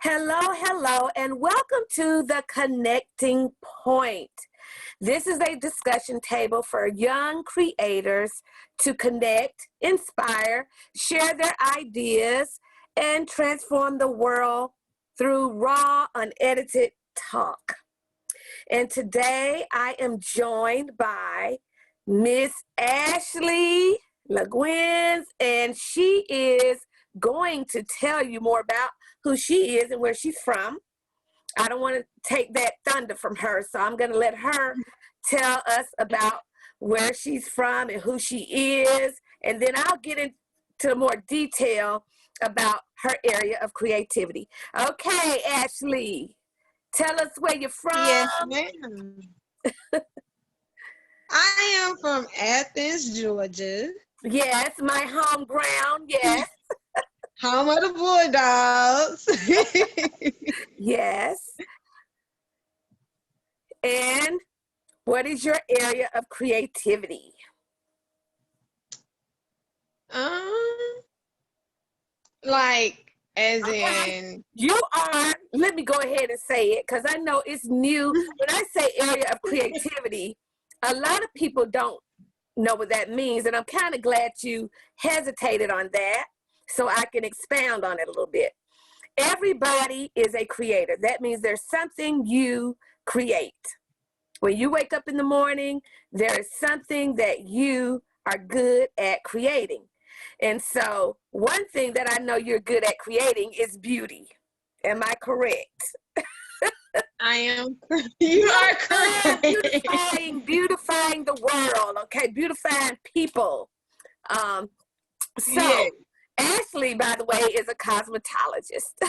Hello, and welcome to the Connecting Point. This is a discussion table for young creators to connect, inspire, share their ideas, and transform the world through raw, unedited talk. And today I am joined by Miss Ashley Laguins, and she is going to tell you more about who she is and where she's from. I don't want to take that thunder from her, so I'm going to let her tell us about where she's from and who she is, and then I'll get into more detail about her area of creativity. Okay, Ashley, tell us where you're from. Yes, ma'am. I am from Athens, Georgia. Yes, my home ground, yes. Home of the Bulldogs. Yes. And what is your area of creativity? Like, as Okay. in, You are, let me go ahead and say it because I know it's new. When I say area of creativity, a lot of people don't know what that means. And I'm kind of glad you hesitated on that so I can expound on it a little bit. Everybody is a creator. That means there's something you create. When you wake up in the morning, there is something that you are good at creating. And so one thing that I know you're good at creating is beauty. Am I correct? I am. You are correct. Beautifying the world, okay? Beautifying people. So Yes. Ashley, by the way, is a cosmetologist.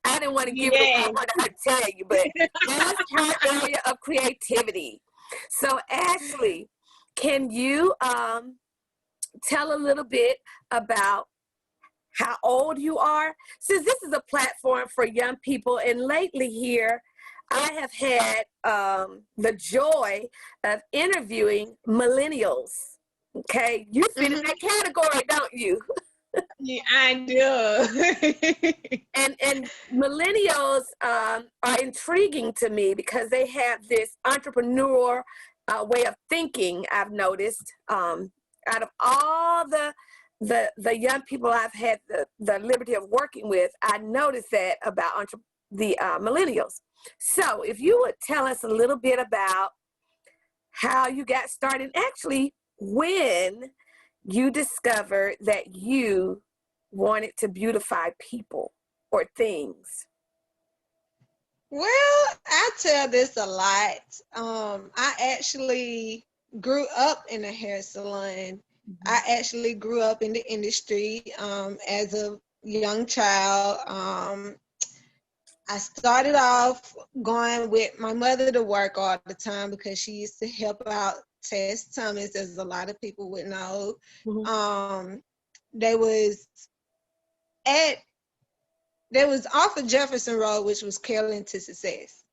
I didn't want to give it away. I wanted her to tell you, but that's her area of creativity. So Ashley, can you tell a little bit about how old you are? Since this is a platform for young people, and lately here, I have had the joy of interviewing millennials. Okay, you fit in that category, don't you? Yeah, I do. And millennials are intriguing to me because they have this entrepreneur way of thinking. I've noticed out of all the young people I've had the liberty of working with, I noticed that about the millennials. So if you would tell us a little bit about how you got started, actually when you discovered that you wanted to beautify people or things. Well, I tell this a lot. I actually grew up in a hair salon. I actually grew up in the industry as a young child. I started off going with my mother to work all the time because she used to help out Tess Thomas, as a lot of people would know. They was off of Jefferson Road, which was Carolyn to Success.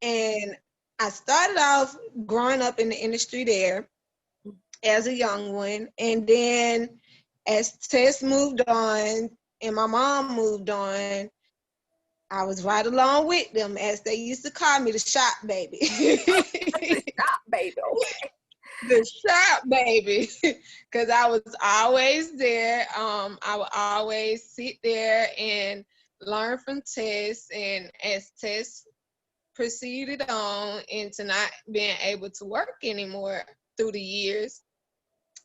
And I started off growing up in the industry there as a young one. And then as Tess moved on and my mom moved on, I was right along with them, as they used to call me, the shop baby. The shop baby, okay. The shop baby, because I was always there. I would always sit there and learn from Tess, and as Tess proceeded on into not being able to work anymore through the years,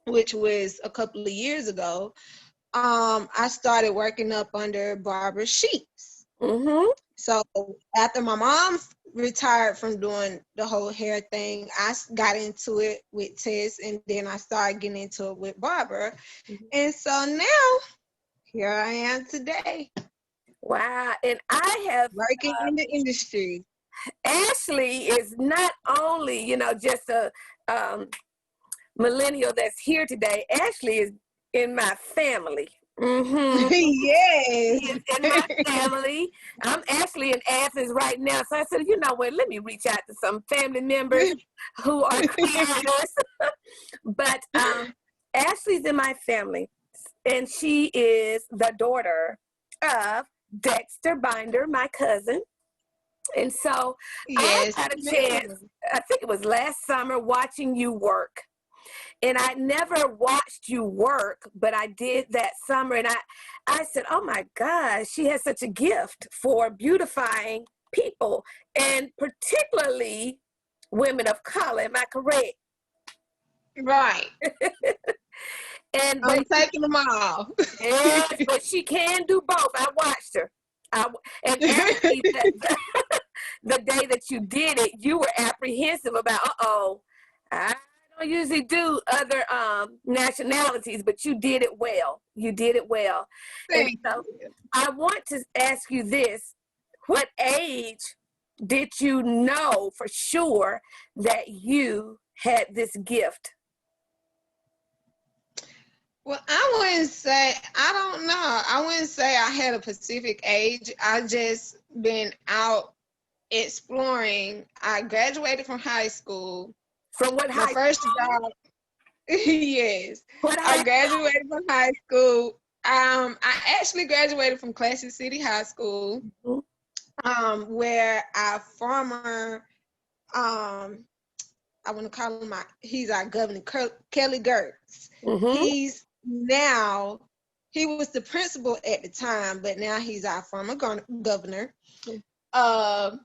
which was a couple of years ago, I started working up under Barbara Sheets. So after my mom retired from doing the whole hair thing, I got into it with Tess, and then I started getting into it with Barbara. And so now, here I am today. Wow, and I have working in the industry. Ashley is not only, just a millennial that's here today. Ashley is in my family. Yes. In my family. I'm actually in Athens right now. So I said, you know what, let me reach out to some family members who are creators. But Ashley's in my family, and she is the daughter of Dexter Binder, my cousin. And so Yes, I had a chance, I think it was last summer, watching you work. And I never watched you work, but I did that summer. And I said, oh my gosh, she has such a gift for beautifying people, and particularly women of color. Am I correct? right. And I'm taking them all. yes, but she can do both. I watched her. And actually, the day that you did it, you were apprehensive about, I don't usually do other nationalities, but you did it well. You did it well. And so I want to ask you this. What age did you know for sure that you had this gift? Well, I wouldn't say, I don't know. I wouldn't say I had a specific age. I just been out exploring. I graduated from high school. From what high My first school? job, yes. What I graduated from high school. I actually graduated from Classic City High School, where our former, I want to call him he's our governor, Kelly Gertz. He's now, he was the principal at the time, but now he's our former governor. So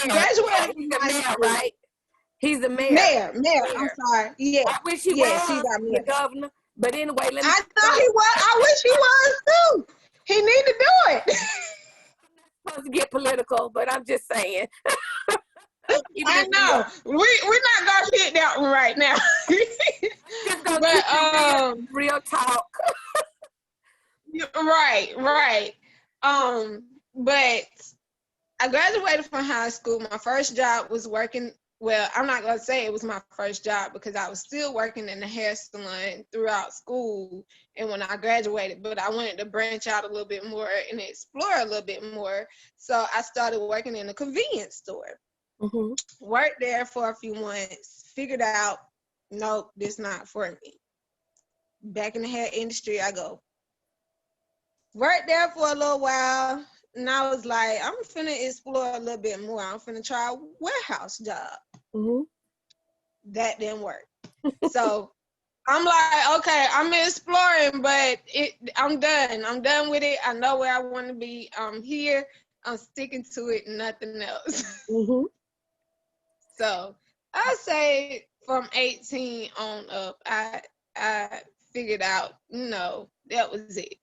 graduated from high school. Right? He's the mayor. Mayor. I'm sorry. Yeah. I wish he was he's our mayor. the governor. But anyway, let me. I thought he was. I wish he was too. He need to do it. I'm not supposed to get political, but I'm just saying. I know. We're not gonna hit that one right now. But real talk. Right. But I graduated from high school. My first job was working. Well, I'm not gonna say it was my first job because I was still working in the hair salon throughout school and when I graduated, but I wanted to branch out a little bit more and explore a little bit more. So I started working in a convenience store. Worked there for a few months, figured out, nope, this not for me. Back in the hair industry I go. Worked there for a little while, and I was like, I'm finna explore a little bit more. I'm finna try a warehouse job. That didn't work. So I'm like, okay, I'm exploring, but I'm done. I'm done with it. I know where I want to be. I'm here. I'm sticking to it, nothing else. So I say from 18 on up, I figured out, no, that was it.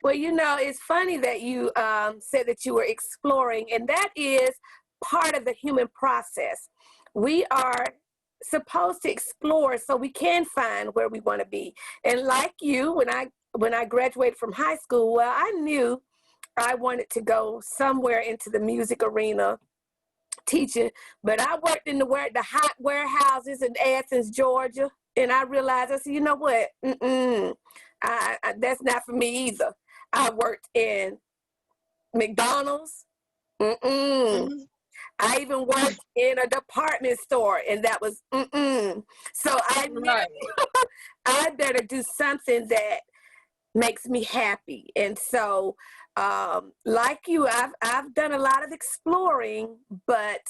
Well, you know, it's funny that you said that you were exploring, and that is part of the human process. We are supposed to explore so we can find where we want to be. And like you, when I graduated from high school, well, I knew I wanted to go somewhere into the music arena teaching, but I worked in the hot warehouses in Athens, Georgia, and I realized, I said, you know what, that's not for me either. I worked in McDonald's. I even worked in a department store, and that was So I knew I better do something that makes me happy. And so, like you, I've done a lot of exploring, but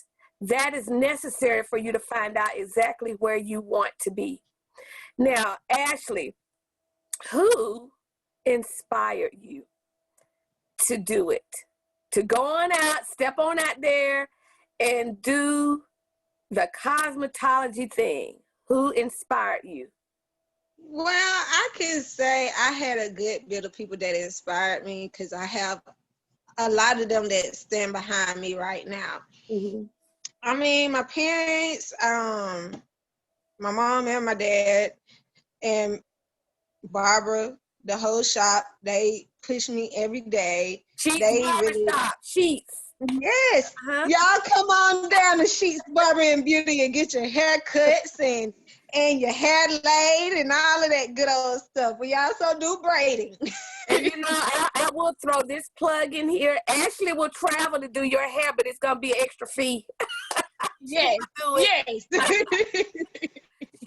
that is necessary for you to find out exactly where you want to be. Now, Ashley, who inspired you to do it? To go on out, step on out there and do the cosmetology thing? Who inspired you? Well, I can say I had a good bit of people that inspired me because I have a lot of them that stand behind me right now. I mean, my parents, my mom and my dad, and Barbara, the whole shop, they push me every day. Sheets they really shop. Sheets. Yes. Y'all come on down to Sheets Barber and Beauty and get your hair cuts and your hair laid and all of that good old stuff. We also do braiding. And you know, I will throw this plug in here. Ashley will travel to do your hair, but it's gonna be an extra fee. Yes.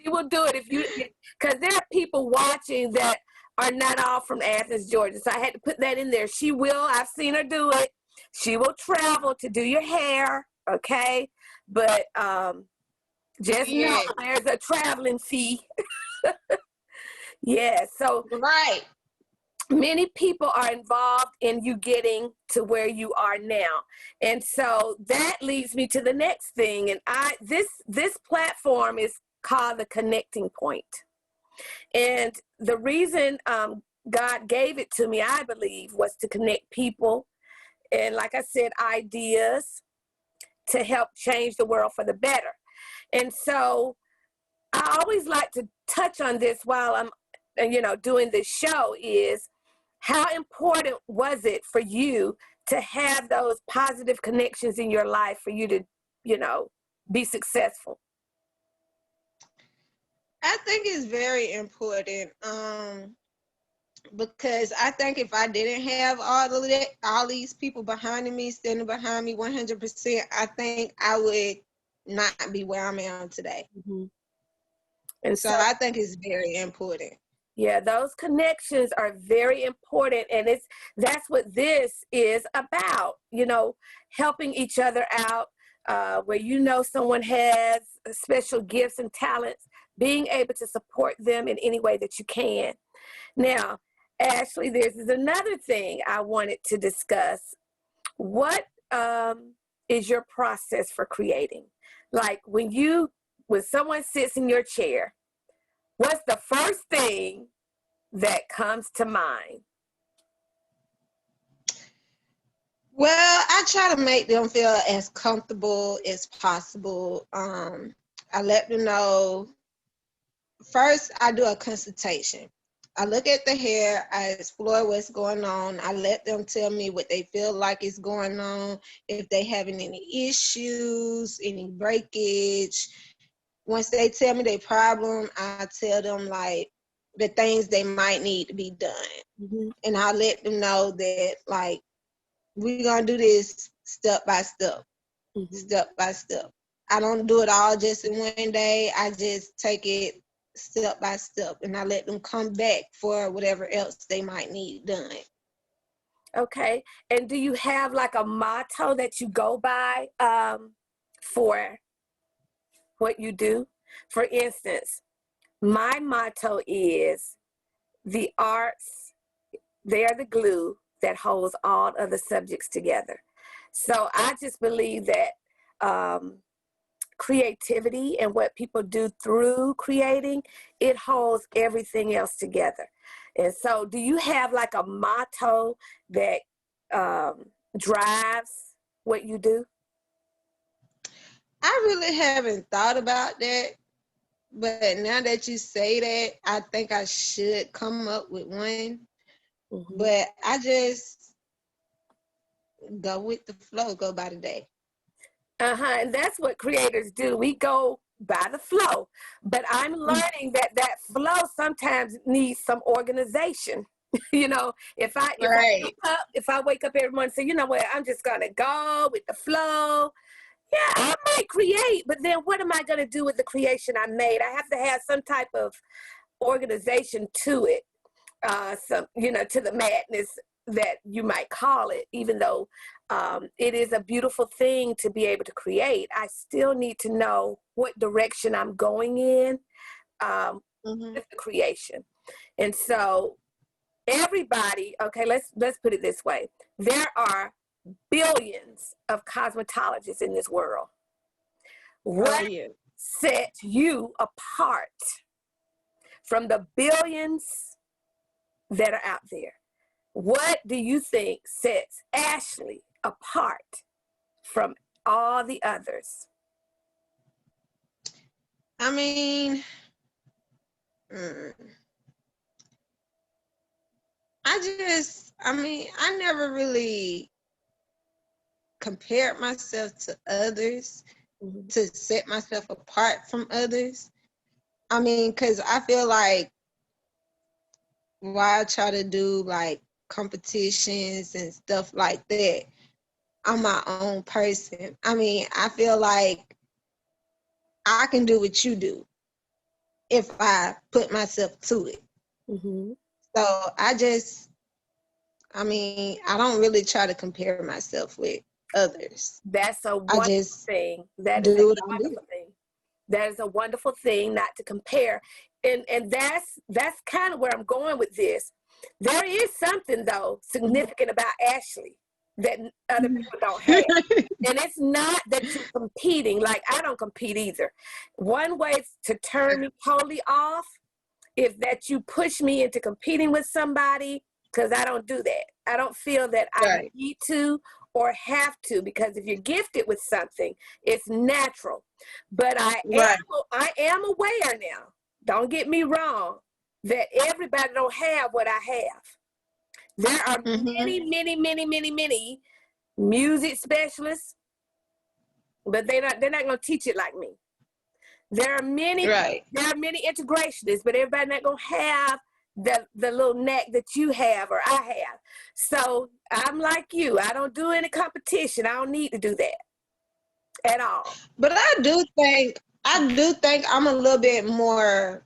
She will do it if you, because there are people watching that are not all from Athens, Georgia. So I had to put that in there. She will, I've seen her do it. She will travel to do your hair, okay? But just know there's a traveling fee. Yeah, so right. many people are involved in you getting to where you are now. And so that leads me to the next thing. And this platform is called the Connecting Point. And the reason God gave it to me, I believe, was to connect people. And like I said, ideas to help change the world for the better. And so I always like to touch on this while I'm, doing this show is how important was it for you to have those positive connections in your life for you to, be successful? I think it's very important because I think if I didn't have all these people behind me, standing behind me 100%, I think I would not be where I'm at today. Mm-hmm. And so I think it's very important. Yeah, those connections are very important, and that's what this is about, helping each other out, where someone has special gifts and talents, being able to support them in any way that you can. Now, Ashley, this is another thing I wanted to discuss. What is your process for creating? Like when someone sits in your chair, what's the first thing that comes to mind? Well, I try to make them feel as comfortable as possible. I let them know. First, I do a consultation. I look at the hair, I explore what's going on. I let them tell me what they feel like is going on, if they having any issues, any breakage. Once they tell me their problem, I tell them like the things they might need to be done. Mm-hmm. And I let them know that like we're gonna do this step by step, mm-hmm. step by step. I don't do it all just in one day. I just take it step by step, and I let them come back for whatever else they might need done. Okay. And do you have like a motto that you go by for what you do? For instance, my motto is the arts, they are the glue that holds all other subjects together. So I just believe that creativity and what people do through creating, it holds everything else together. And so do you have like a motto that drives what you do? I really haven't thought about that, but now that you say that, I think I should come up with one. Mm-hmm. But I just go with the flow, go by the day. And that's what creators do. We go by the flow. But I'm learning that flow sometimes needs some organization. If I wake up every morning and say, you know what, I'm just gonna go with the flow. Yeah, I might create, but then what am I gonna do with the creation I made? I have to have some type of organization to it. To the madness that you might call it, even though it is a beautiful thing to be able to create. I still need to know what direction I'm going in with the creation. And so everybody, okay, let's put it this way. There are billions of cosmetologists in this world. What sets you apart from the billions that are out there? What do you think sets Ashley apart from all the others? I mean, I never really compared myself to others to set myself apart from others. I mean, because I feel like why I try to do like competitions and stuff like that, I'm my own person. I mean, I feel like I can do what you do if I put myself to it. Mm-hmm. So I don't really try to compare myself with others. That's a I wonderful just thing. That is a do what I do. wonderful thing. That is a wonderful thing, not to compare. And that's kind of where I'm going with this. There is something though significant about Ashley that other people don't have. And it's not that you're competing. Like, I don't compete either. One way to turn me totally off is that you push me into competing with somebody, because I don't do that. I don't feel that I need to or have to, because if you're gifted with something, it's natural. But I am aware now, don't get me wrong, that everybody don't have what I have. There are many music specialists, but they're not going to teach it like me. There are many integrationists, but everybody not going to have the little knack that you have or I have. So I'm like you. I don't do any competition. I don't need to do that at all. But I do think I'm a little bit more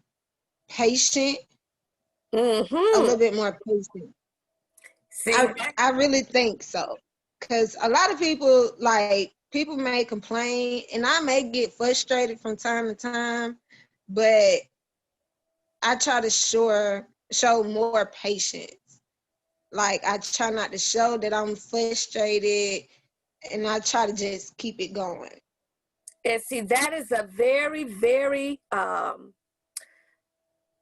patient. A little bit more patient. See, I really think so. Because a lot of people, people may complain, and I may get frustrated from time to time, but I try to show more patience. Like, I try not to show that I'm frustrated, and I try to just keep it going. And see, that is a very, very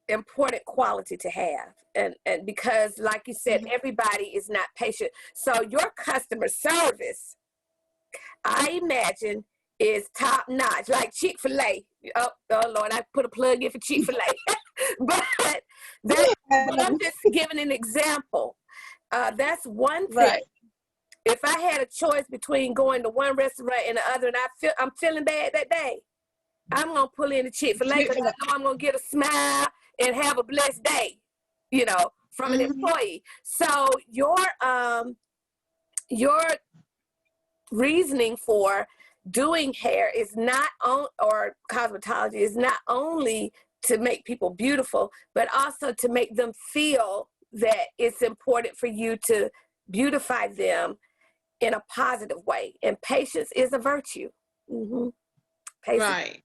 important quality to have. And because, like you said, everybody is not patient. So your customer service, I imagine, is top notch, like Chick-fil-A. Oh Lord, I put a plug in for Chick-fil-A. but I'm just giving an example. That's one thing. Right. If I had a choice between going to one restaurant and the other, and I'm feeling bad that day, I'm gonna pull in the Chick-fil-A because I know I'm gonna get a smile and have a blessed day, from an employee. So your reasoning for doing hair is not or cosmetology is not only to make people beautiful, but also to make them feel that it's important for you to beautify them in a positive way. And patience is a virtue. Patience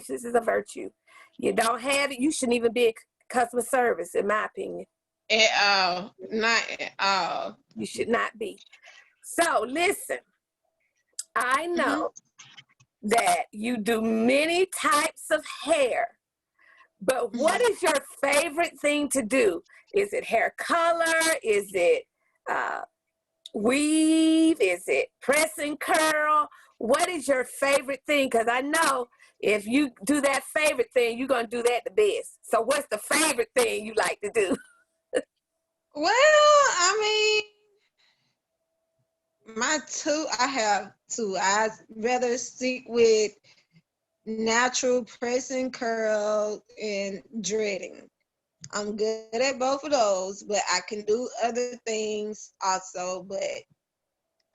is a virtue. You don't have it, you shouldn't even be in customer service, in my opinion. At all. Not at all. You should not be. So listen, I know that you do many types of hair, but what is your favorite thing to do? Is it hair color? Is it weave? Is it press and curl? What is your favorite thing? Because I know if you do that favorite thing, you're going to do that the best. So what's the favorite thing you like to do? Well, I have two. I'd rather stick with natural press and curl and dreading. I'm good at both of those, but I can do other things also. But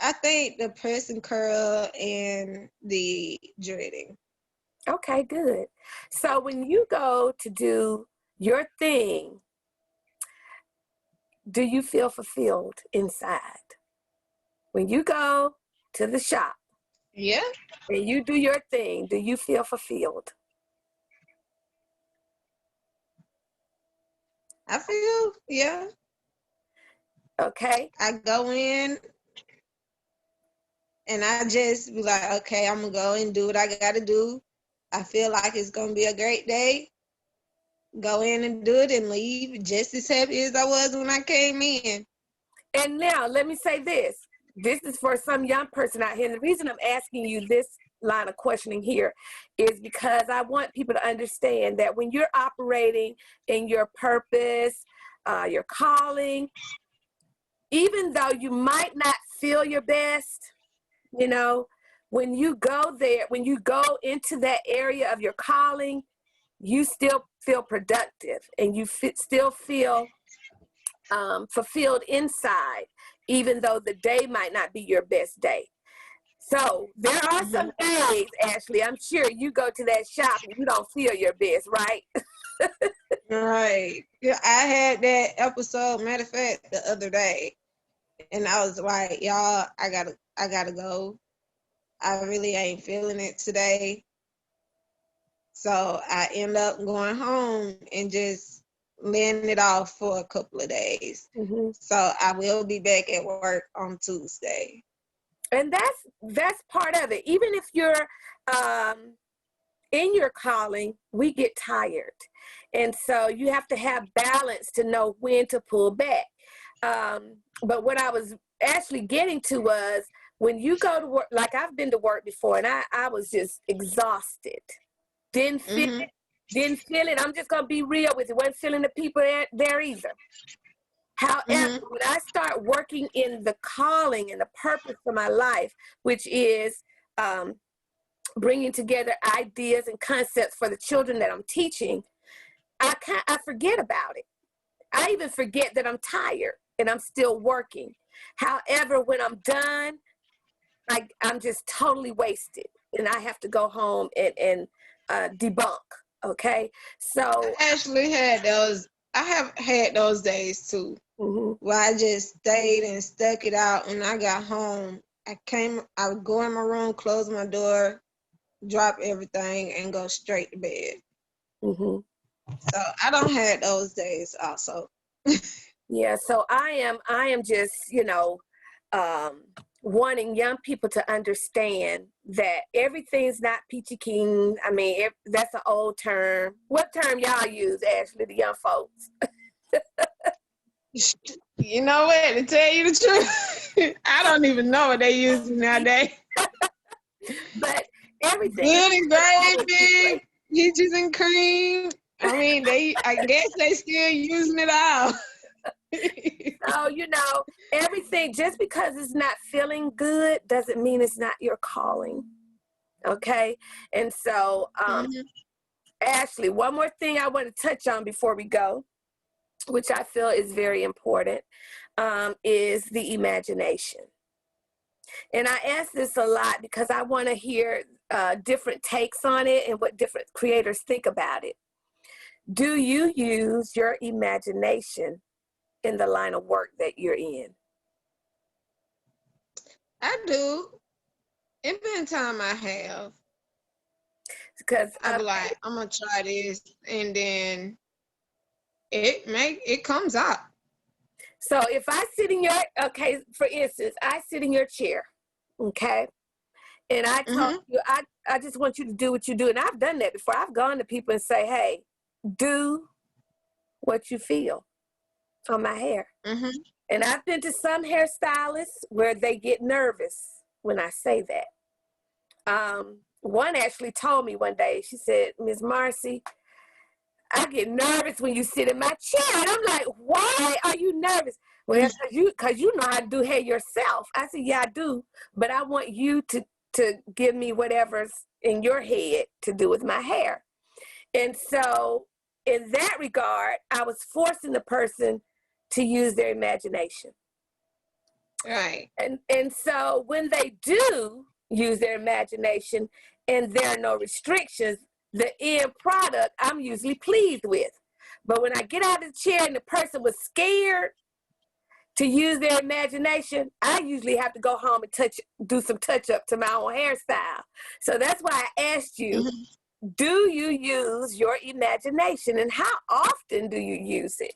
I think the press and curl and the dreading. Okay, good. So when you go to do your thing, do you feel fulfilled inside? When you go to the shop, and you do your thing, do you feel fulfilled? I feel, yeah. Okay. I go in and I just be like, okay, I'm going to go and do what I got to do. I feel like it's going to be a great day. Go in and do it and leave just as happy as I was when I came in. And now let me say this. This is for some young person out here. And the reason I'm asking you this line of questioning here is because I want people to understand that when you're operating in your purpose, your calling, even though you might not feel your best, when you go there, when you go into that area of your calling, you still feel productive and you still feel fulfilled inside, even though the day might not be your best day. So there are some days, Ashley, I'm sure you go to that shop and you don't feel your best, right? Right. Yeah, I had that episode, matter of fact, the other day. And I was like, y'all, I gotta go. I really ain't feeling it today. So I end up going home and just laying it off for a couple of days. Mm-hmm. So I will be back at work on Tuesday. And that's part of it. Even if you're in your calling, we get tired. And so you have to have balance to know when to pull back. But what I was actually getting to was when you go to work, like I've been to work before, and I was just exhausted. Didn't feel Mm-hmm. it. Didn't feel it. I'm just going to be real with you. Wasn't feeling the people there either. However, Mm-hmm. when I start working in the calling and the purpose for my life, which is um, bringing together ideas and concepts for the children that I'm teaching, I forget about it. I even forget that I'm tired and I'm still working. However, when I'm done, I'm just totally wasted, and I have to go home and debunk. Okay, so I actually had those. I have had those days too, mhm. where I just stayed and stuck it out. And I got home. I would go in my room, close my door, drop everything, and go straight to bed. Mm-hmm. So I don't have those days also. Yeah, so I am just, um, wanting young people to understand that everything's not peachy keen. I mean, that's an old term. What term y'all use, Ashley, the young folks? You know what? To tell you the truth, I don't even know what they use nowadays. But everything is Good and going too gravy, great. peaches and cream. I mean, I guess they still using it all. So, everything, just because it's not feeling good doesn't mean it's not your calling. Okay. And so, Mhm. Ashley, one more thing I want to touch on before we go, which I feel is very important, is the imagination. And I ask this a lot because I want to hear different takes on it and what different creators think about it. Do you use your imagination in the line of work that you're in? I do. It been time I have. Because I be like, I'm gonna try this, and then it comes out. so if I sit in okay, for instance, I sit in your chair, okay, and I told Mhm. you, I just want you to do what you do. And I've done that before. I've gone to people and say, hey, do what you feel on my hair. Mhm. And I've been to some hairstylists where they get nervous when I say that. One actually told me one day, she said, Miss Marcy, I get nervous when you sit in my chair. And I'm like, why are you nervous? Well, cause you know how to do hair yourself. I said, yeah, I do. But I want you to give me whatever's in your head to do with my hair. And so in that regard, I was forcing the person to use their imagination. Right. And so when they do use their imagination and there are no restrictions, the end product I'm usually pleased with. But when I get out of the chair and the person was scared to use their imagination, I usually have to go home and do some touch up to my own hairstyle. So that's why I asked you, Mhm. do you use your imagination and how often do you use it?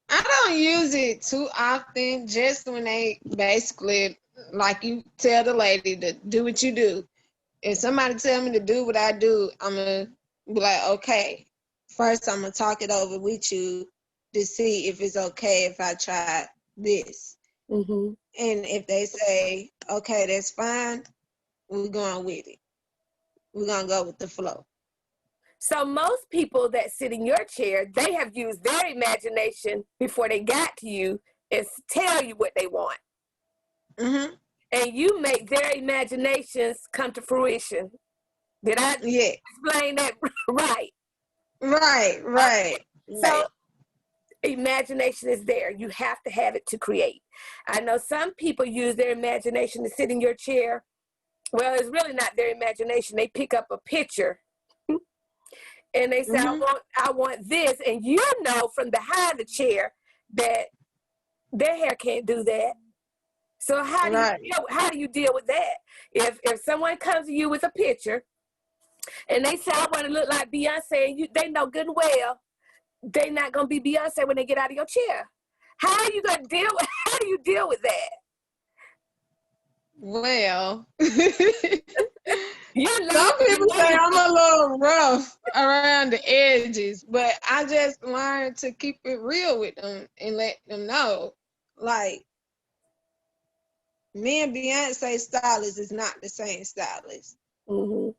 I don't use it too often, just when they basically, like you tell the lady to do what you do. If somebody tell me to do what I do, I'm gonna be like, okay. First, I'm gonna talk it over with you to see if it's okay if I try this. Mm-hmm. And if they say, okay, that's fine, we're going with it. We're gonna go with the flow. So most people that sit in your chair, they have used their imagination before they got to you and tell you what they want. Mm-hmm. And you make their imaginations come to fruition. Did I Yeah. explain that right? Right, right, So right. imagination is there. You have to have it to create. I know some people use their imagination to sit in your chair. Well, it's really not their imagination. They pick up a picture and they say, I want this, and you know from behind the chair that their hair can't do that. So how do you deal with that? If someone comes to you with a picture and they say, I want to look like Beyonce, and they know good and well they're not gonna be Beyonce when they get out of your chair. How are you gonna deal with? How do you deal with that? Well, you some people say I'm a little rough around the edges, but I just learned to keep it real with them and let them know, like, me and Beyonce stylist is not the same stylist. Mm-hmm.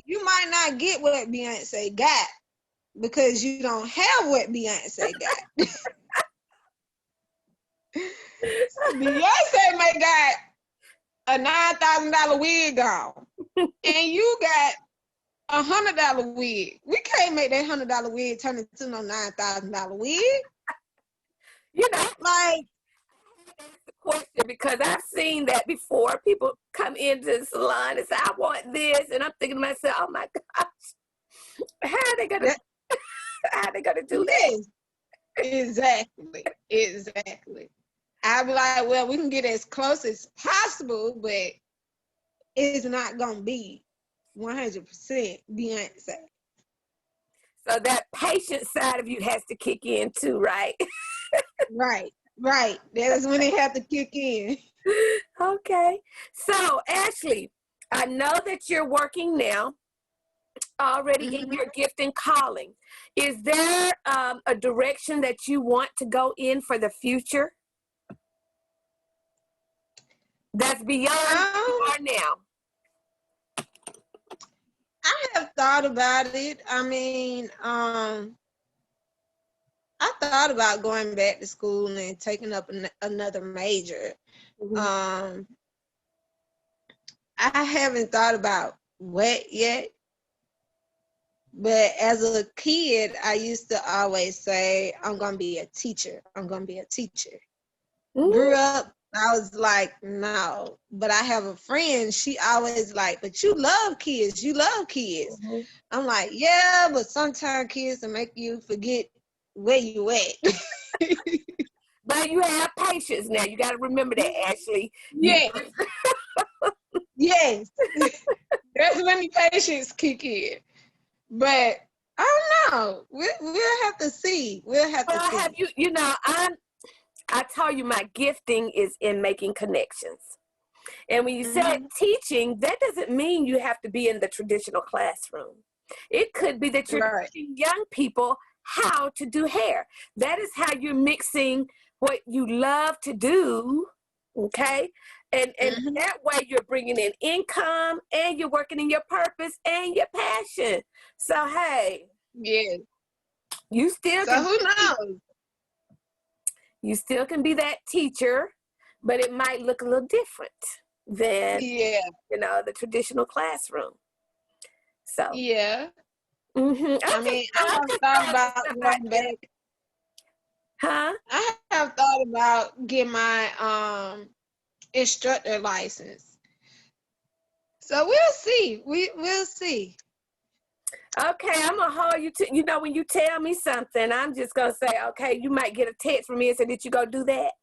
You might not get what Beyonce got because you don't have what Beyonce got. Beyonce may got a $9,000 wig on, and you got $100 wig. We can't make that $100 wig turn into no $9,000 wig. You know, like, the question, because I've seen that before. People come into the salon and say, I want this, and I'm thinking to myself, oh my gosh, how are they gonna do that? Exactly. I'd be like, well, we can get as close as possible, but it's not gonna be 100% Beyonce. So that patient side of you has to kick in too, right? Right. That is when they have to kick in. Okay. So, Ashley, I know that you're working now already in your gift and calling. Is there a direction that you want to go in for the future that's beyond where you are now? I have thought about it. I mean, I thought about going back to school and taking up another major. I haven't thought about what yet. But as a kid, I used to always say, I'm going to be a teacher. Grew up, I was like, no. But I have a friend, she always like, but you love kids. I'm like, yeah, but sometimes kids will make you forget where you at. But you have patience now. You got to remember that, Ashley. Yes. Yes. That's when the patience kick in. But I don't know. We'll have to see. Have you, I tell you, my gifting is in making connections. And when you said teaching, that doesn't mean you have to be in the traditional classroom. It could be that you're teaching young people how to do hair. That is how you're mixing what you love to do, okay? And that way you're bringing in income, and you're working in your purpose and your passion. So, hey. Yeah. You still so who knows? You still can be that teacher, but it might look a little different than the traditional classroom. So yeah. I mean, I have thought about going back. Huh? I have thought about getting my instructor license. So we'll see. We'll see. Okay, I'm gonna hold you to, when you tell me something, I'm just gonna say, okay, you might get a text from me and say, did you go do that?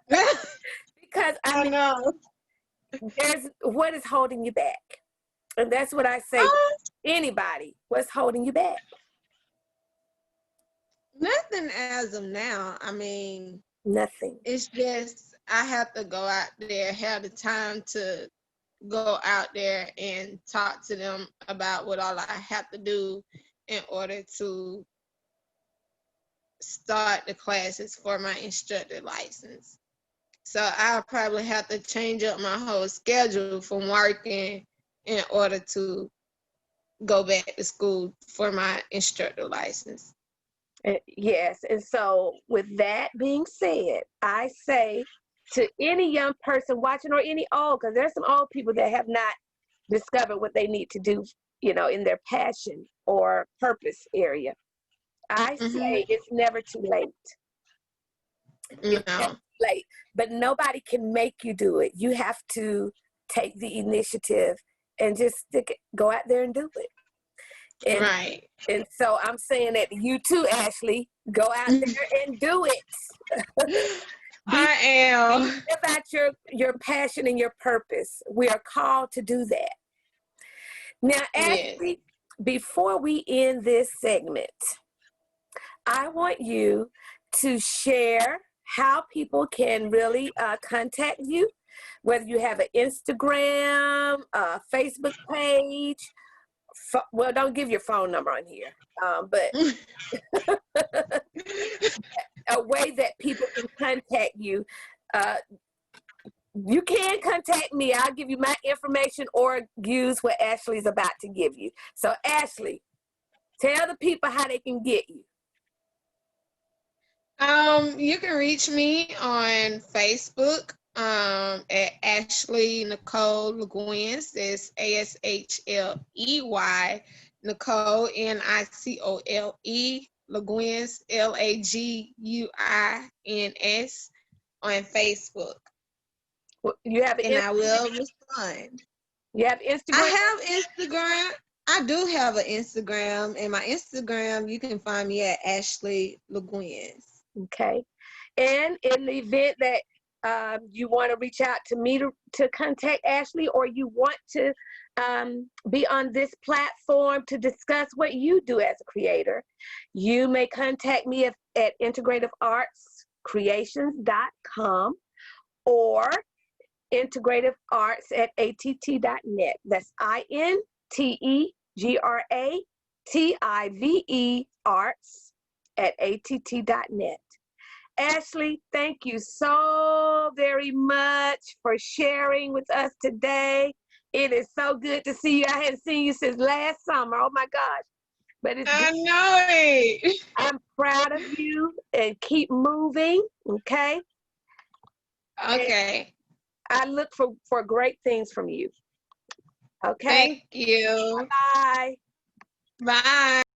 Because I know there's what is holding you back. And that's what I say. Anybody, what's holding you back? Nothing as of now. I mean, nothing. It's just I have to go out there, have the time to go out there and talk to them about what all I have to do in order to start the classes for my instructor license. So I'll probably have to change up my whole schedule from working in order to go back to school for my instructor license. Yes, and so with that being said, I say to any young person watching, or any old, because there's some old people that have not discovered what they need to do, in their passion or purpose area. I say it's never too late. It's never too late, but nobody can make you do it. You have to take the initiative and just go out there and do it. And, Right. and so I'm saying that you too, Ashley, go out there and do it. I am. About your passion and your purpose. We are called to do that. Now, Yes. Ashley, before we end this segment, I want you to share how people can really contact you, whether you have an Instagram, a Facebook page. Well, don't give your phone number on here, but a way that people can contact you. You can contact me. I'll give you my information or use what Ashley's about to give you. So, Ashley, tell the people how they can get you. You can reach me on Facebook at Ashley Nicole Laguins. That's ASHLEY Nicole NICOLE Laguins LAGUINS on Facebook. You have an And I will respond. You have Instagram? I have Instagram. I do have an Instagram, and my Instagram, you can find me at Ashley Laguins. Okay. And in the event that you want to reach out to me to contact Ashley, or you want to be on this platform to discuss what you do as a creator, you may contact me at integrativeartscreations.com or integrativearts@att.net. That's INTEGRATIVE arts@att.net. Ashley, thank you so very much for sharing with us today. It is so good to see you. I hadn't seen you since last summer. Oh my gosh. But I know it. I'm proud of you, and keep moving, okay? Okay. And I look for great things from you. Okay? Thank you. Bye. Bye.